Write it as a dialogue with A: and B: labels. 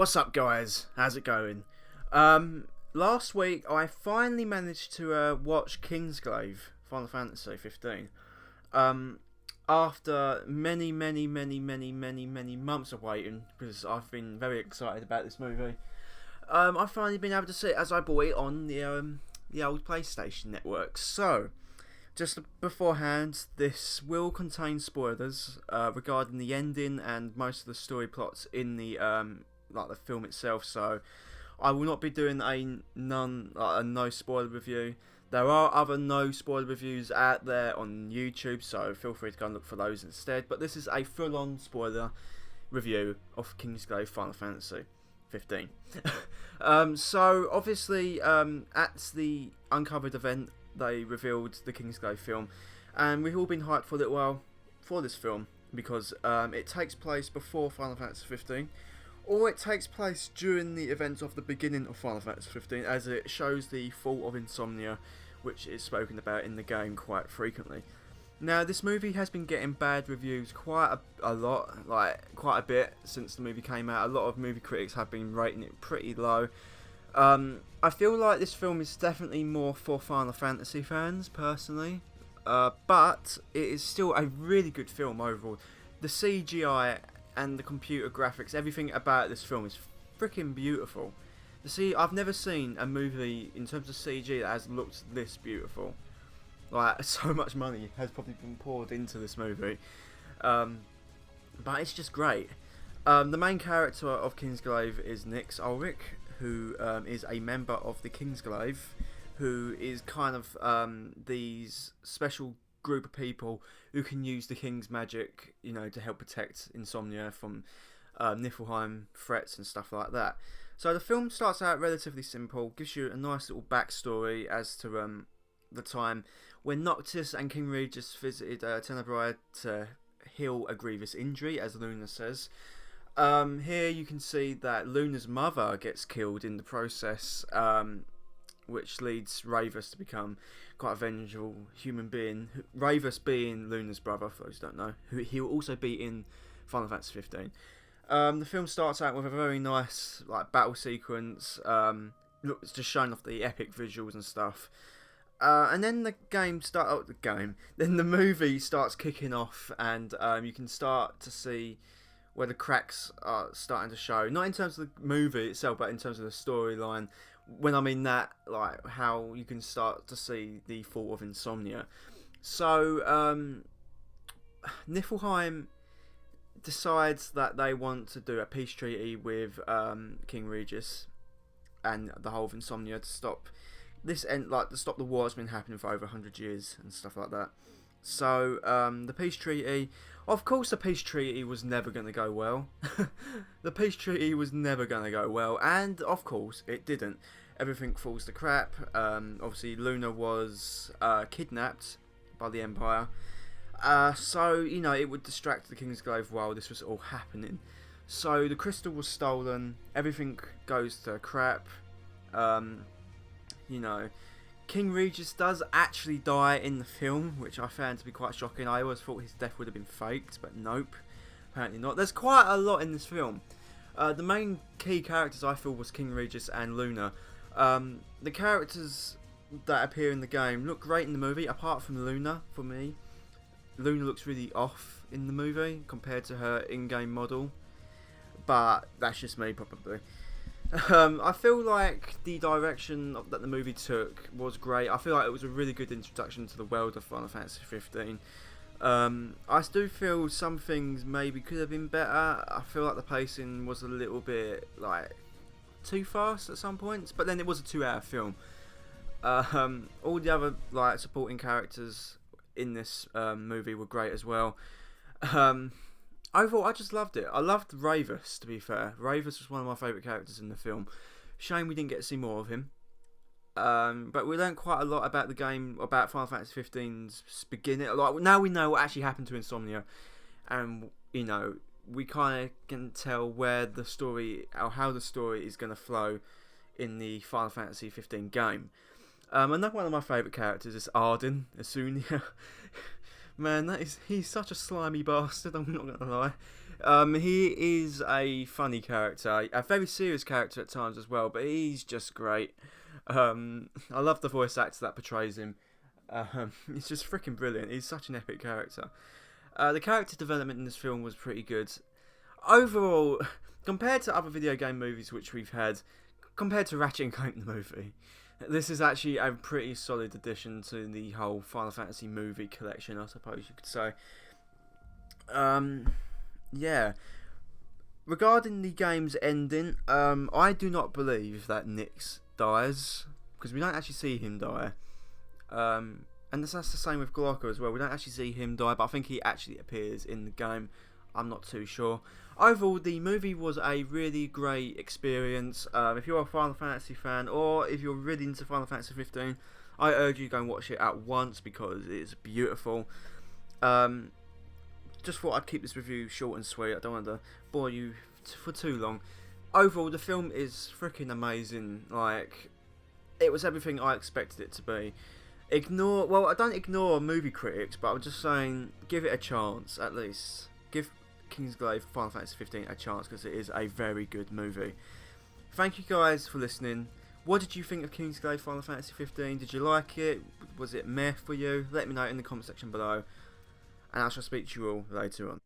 A: What's up, guys? How's it going? Last week I finally managed to watch Kingsglaive, Final Fantasy 15. After many months of waiting, because I've been very excited about this movie. I've finally been able to see it as I bought it on the old PlayStation network. So, just beforehand, this will contain spoilers regarding the ending and most of the story plots in the the film itself. So, I will not be doing a no spoiler review. There are other no spoiler reviews out there on YouTube, so feel free to go and look for those instead. But this is a full-on spoiler review of Kingsglaive Final Fantasy 15. So obviously, at the Uncovered event, they revealed the Kingsglaive film, and we've all been hyped for a little while for this film because it takes place before Final Fantasy 15. Or it takes place during the events of the beginning of Final Fantasy 15, as it shows the fall of Insomnia, which is spoken about in the game quite frequently. Now, this movie has been getting bad reviews quite a lot, quite a bit since the movie came out. A lot of movie critics have been rating it pretty low. I feel like this film is definitely more for Final Fantasy fans, personally. But it is still a really good film overall. The CGI and the computer graphics, everything about this film is freaking beautiful. I've never seen a movie in terms of CG that has looked this beautiful. So much money has probably been poured into this movie. But it's just great. The main character of Kingsglaive is Nyx Ulrich, who is a member of the Kingsglaive, who is kind of these special group of people who can use the King's magic, to help protect Insomnia from Niflheim threats and stuff like that. So the film starts out relatively simple, gives you a nice little backstory as to the time when Noctis and King Regis visited Tenebrae to heal a grievous injury, as Luna says. Here you can see that Luna's mother gets killed in the process, which leads Ravus to become quite a vengeful human being. Ravus being Luna's brother, for those who don't know, who he will also be in Final Fantasy 15. The film starts out with a very nice battle sequence, it's just showing off the epic visuals and stuff. And then then the movie starts kicking off, and you can start to see where the cracks are starting to show. Not in terms of the movie itself, but in terms of the storyline. When I mean that, how you can start to see the fall of Insomnia. So, Niflheim decides that they want to do a peace treaty with King Regis and the whole of Insomnia to stop to stop the war that's been happening for over 100 years and stuff like that. So, the peace treaty... Of course the peace treaty was never going to go well. The peace treaty was never going to go well, and of course it didn't. Everything falls to crap. Obviously Luna was kidnapped by the Empire. So, it would distract the Kingsglaive while this was all happening. So the crystal was stolen, everything goes to crap. King Regis does actually die in the film, which I found to be quite shocking. I always thought his death would have been faked, but nope, apparently not. There's quite a lot in this film. The main key characters I feel was King Regis and Luna. The characters that appear in the game look great in the movie, apart from Luna, for me. Luna looks really off in the movie compared to her in-game model, but that's just me probably. I feel like the direction that the movie took was great. I feel like it was a really good introduction to the world of Final Fantasy 15. I do feel some things maybe could have been better. I feel like the pacing was a little bit too fast at some points, but then it was a 2-hour film. All the other supporting characters in this movie were great as well. Overall, I just loved it. I loved Ravus, to be fair. Ravus was one of my favourite characters in the film. Shame we didn't get to see more of him. But we learned quite a lot about the game, about Final Fantasy 15's beginning. Now we know what actually happened to Insomnia. And, we kind of can tell where the story, or how the story is going to flow in the Final Fantasy 15 game. Another one of my favourite characters is Arden, Asunia. Man, he's such a slimy bastard, I'm not going to lie. He is a funny character, a very serious character at times as well, but he's just great. I love the voice actor that portrays him. He's just freaking brilliant. He's such an epic character. The character development in this film was pretty good. Overall, compared to other video game movies which we've had, compared to Ratchet and Clank the movie, this is actually a pretty solid addition to the whole Final Fantasy movie collection, I suppose you could say. Yeah. Regarding the game's ending, I do not believe that Nyx dies, because we don't actually see him die. And that's the same with Glauca as well. We don't actually see him die, but I think he actually appears in the game. I'm not too sure. Overall, the movie was a really great experience. If you're a Final Fantasy fan, or if you're really into Final Fantasy 15, I urge you to go and watch it at once because it's beautiful. Just thought I'd keep this review short and sweet. I don't want to bore you for too long. Overall, the film is freaking amazing. Like, it was everything I expected it to be. I don't ignore movie critics, but I'm just saying, give it a chance at least. Give Kingsglaive Final Fantasy 15 a chance because it is a very good movie. Thank you guys for listening. What did you think of Kingsglaive Final Fantasy 15? Did you like it? Was it meh for you? Let me know in the comment section below. And I shall speak to you all later on.